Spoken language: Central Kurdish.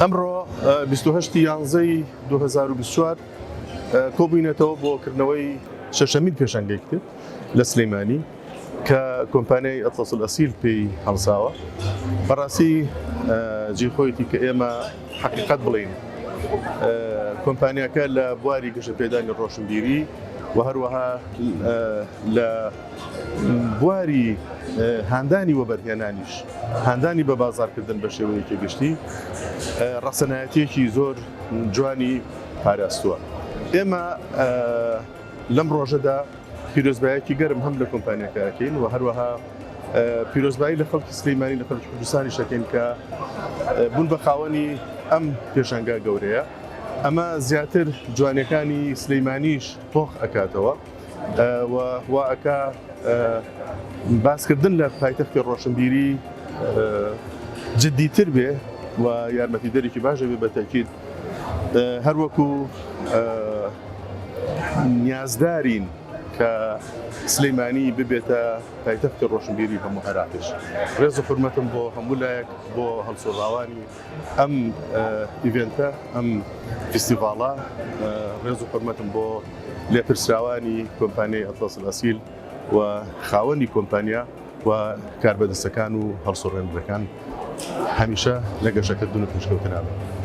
ئەمڕۆ 28 یانزەی 2024 کۆبووینەتەوە بۆ کردنەوەی شەشەمین پێشەنگەی کرد لە سلەیمانی کە کۆمپانیای ئەتڵەس ئەسیل پێی هەڵساوە. بەڕاستی جێخۆیەتی کە ئێمە حەقیقەت بڵین کۆمپانیاکە لە بواری گەشەپێدانی ڕۆشنبیری و هەروەها لە بواری هاندانی وەبەرهێنانیش هاندانی بە بازارکردن بە شێوەیەکی گشتی ڕەسەنایەتێکی زۆر جوانی پاراستووە. ئێمە لەم ڕۆژەدا پیرۆزبایەکی گەرم هەم لە کۆمپانیاکەکەین و هەروەها پیرۆزبایی لە خەڵکی سلەیمانی لە خەڵکی کوردستانی شەکەین کە بوون بە خاوەنی ئەم پێشەنگە گەورەیە. ئەمە زیاتر جوانەکانی سلەیمانیش تۆخ ئەکاتەوە و وا ئەکا باسکردن لە پایتەختی ڕۆشنبیری جددیتر بێ و یارمەتیدەرێکی باشە بێ بەتەکید هەروەکو نیازدارین کە سلەیمانی ببێتە پایتەختی ڕۆشنبیری هەموو عێراقیش. ڕێز و حورمەتم بۆ هەموو لایەک بۆ هەڵسوڕاوانی ئەم ئیڤێنتە ئەم فیستیڤاڵە، ڕێز و حورمەتم بۆ لێپرسراوانی کۆمپانیای ئەتڵەس ئەسیل و خاوەنی کۆمپانیا و کاربەدەستەکان و هەڵسوڕێنەرەکان هەمیشە لە گەشەکردن و پێشکەوتنابێت.